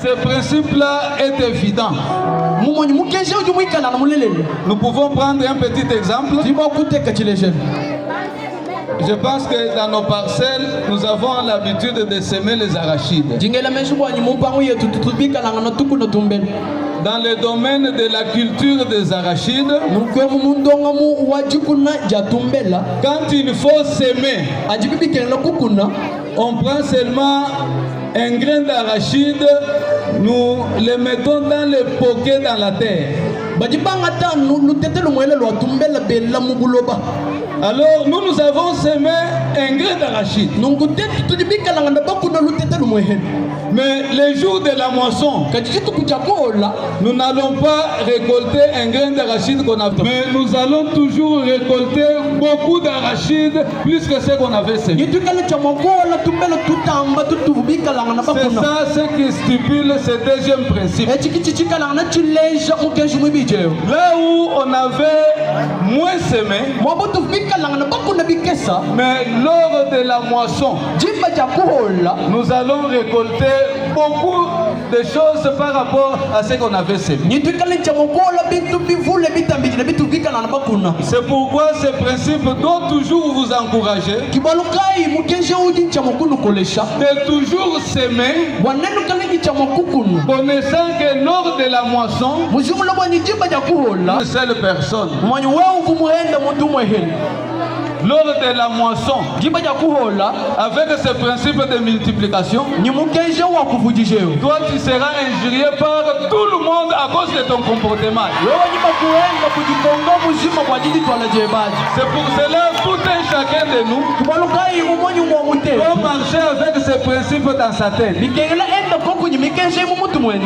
Ce principe-là est évident. Nous pouvons prendre un petit exemple. Je pense que dans nos parcelles, nous avons l'habitude de semer les arachides. Dans le domaine de la culture des arachides, quand il faut semer, on prend seulement un grain d'arachide, nous le mettons dans le poquet dans la terre. Alors nous avons semé un grain d'arachide. Mais les jours de la moisson, nous n'allons pas récolter un grain d'arachide qu'on a. Mais nous allons toujours récolter beaucoup d'arachides plus que ce qu'on avait semé. C'est ça ce qui stipule ce deuxième principe. Là où on avait moins semé, mais lors de la moisson, nous allons récolter beaucoup de choses par rapport à ce qu'on avait semé. C'est pourquoi ce principe doit toujours vous encourager de toujours s'aimer, connaissant que lors de la moisson, une seule personne, lors de la moisson, avec ce principe de multiplication, toi tu seras injurié par tout le monde à cause de ton comportement. C'est pour cela tout un chacun de nous doit marcher avec ce principe dans sa tête.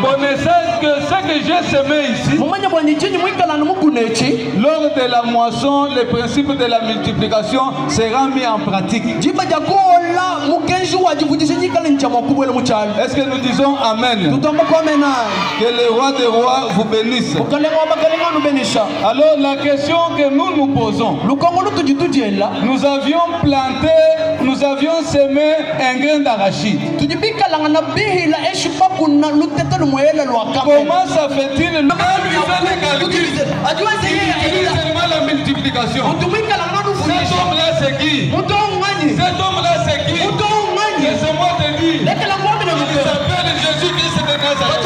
Connaissez que ce que j'ai semé ici, lors de la moisson, le principe de la multiplication sera mis en pratique. Est-ce que nous disons Amen? Que le roi des rois vous bénisse. Alors la question que nous nous posons, nous avions planté, nous avions semé un grain d'arachide. Comment ça fait-il? Lui fait les calculs. Il seulement la multiplication. Cet homme-là c'est qui? Cet homme-là c'est qui? Laissez-moi te dire. Il s'appelle Jésus-Christ de Nazareth.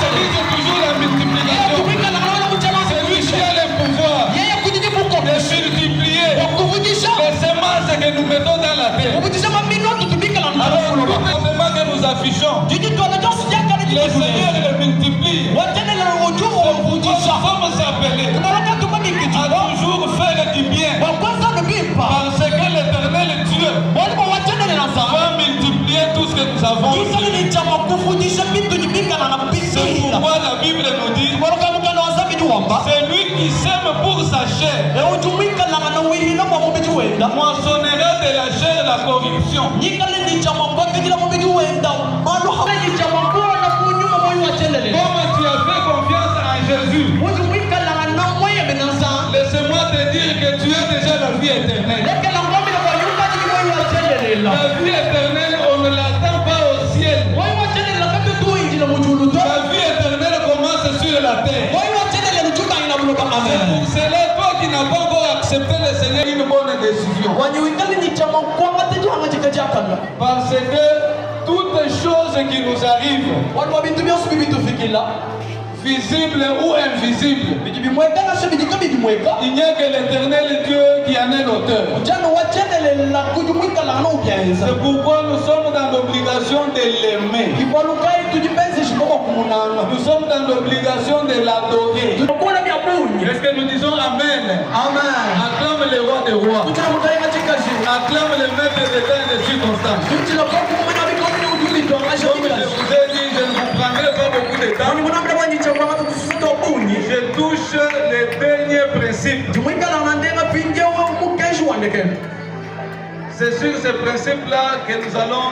C'est toujours la multiplication. C'est lui qui a le pouvoir de multiplier les semences que nous mettons dans la terre. Alors, le comportement que nous affichons, le Seigneur le multiplie. Nous sommes appelés à toujours faire du bien. Parce que l'Éternel Dieu va multiplier tout ce que nous avons. C'est pourquoi la Bible nous dit, c'est lui qui sème pour sa chair moissonnera de la chair la corruption. Comme tu as fait confiance en Jésus, laisse-moi te dire que tu as déjà la vie éternelle. La vie éternelle, on ne l'attend pas au ciel. La vie éternelle commence sur la terre. C'est pour cela, toi qui n'as pas encore accepté le Seigneur, une bonne décision. Parce que toutes les choses qui nous arrivent, visibles ou invisibles, il n'y a que l'Éternel Dieu qui en est l'auteur. C'est pourquoi nous sommes dans l'obligation de l'aimer. Nous sommes dans l'obligation de l'adorer. Est-ce que nous disons Amen? Amen. Acclame le roi des rois. Acclame le maître des temps et des circonstances. Comme je vous ai dit, je ne vous prendrai pas beaucoup de temps. Je touche les derniers principes. C'est sur ce principe-là que nous allons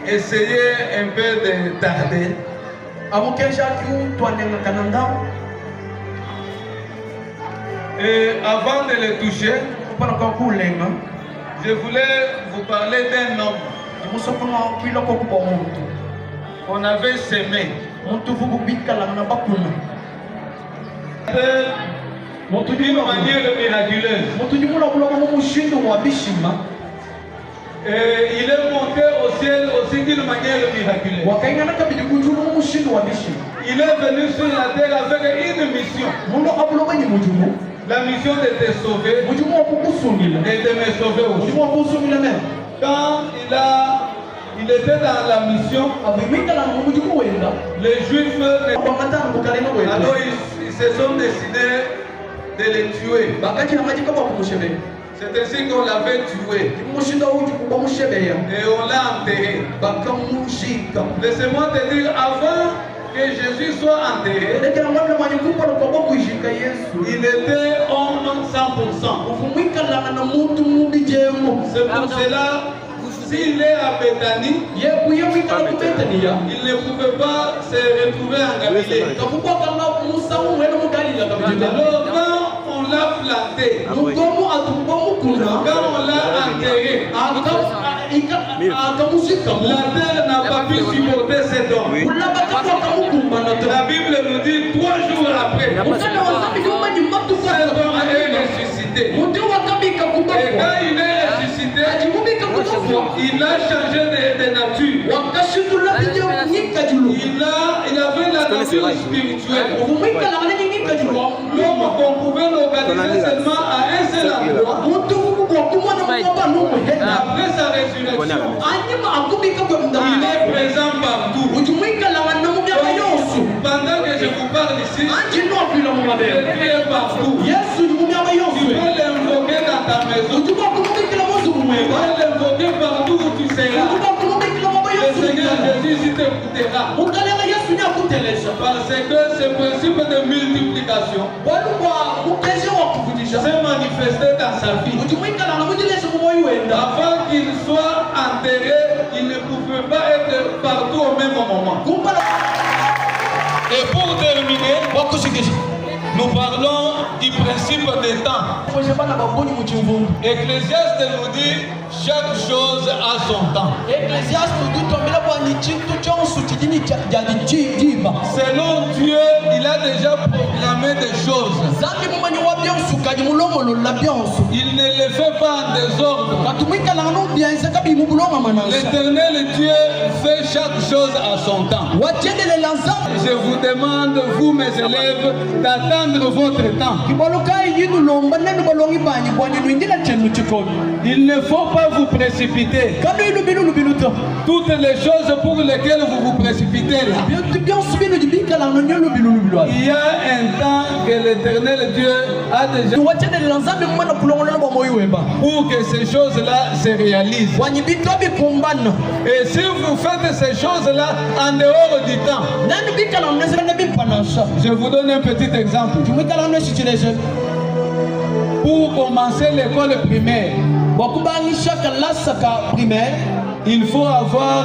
essayer un peu de tarder. Et avant de les toucher, je voulais vous parler d'un homme. on avait semé. D'une manière miraculeuse. Et il est monté au ciel aussi d'une manière miraculeuse. Il est venu sur la terre avec une mission. La mission de te sauver et de me sauver aussi. Quand il était dans la mission, les Juifs, alors ils se sont décidés de les tuer. C'est ainsi qu'on l'avait tué. Et on l'a enterré. Laissez-moi te dire, avant que Jésus soit enterré, il était homme 100%. C'est pour cela, s'il est à Bethanie, il ne pouvait pas se retrouver en Galilée. Alors, quand on l'a planté, quand on l'a enterré, la terre n'a pas pu supporter cet homme. La Bible nous dit 3 jours après, cet homme est ressuscité. Et quand il est ressuscité, il a changé de nature. Il avait la nature spirituelle. L'homme qu'on pouvait localiser seulement à un seul endroit. Après sa résurrection, il est présent partout. Pendant que je vous parle ici, Dieu est partout. Tu peux l'invoquer dans ta maison. Tu peux l'invoquer partout où tu seras. Le Seigneur Jésus t'écoutera. Parce que ce principe de multiplication s'est manifesté dans sa vie. Avant qu'il soit enterré, il ne pouvait pas être partout au même moment. Et pour terminer, nous parlons du principe des temps. Ecclésiaste nous dit chaque chose a son temps. Selon Dieu, il a déjà proclamé des choses. Il ne les fait pas en désordre. L'Éternel Dieu fait chaque chose à son temps. Je vous demande, vous mes élèves, d'attendre votre temps. Il ne faut pas vous précipiter. Toutes les choses pour lesquelles vous vous précipitez là, il y a un temps que l'Éternel Dieu a déjà pour que ces choses-là se réalisent. Et si vous faites ces choses-là en dehors du temps, je vous donne un petit exemple. Pour commencer l'école primaire, il faut avoir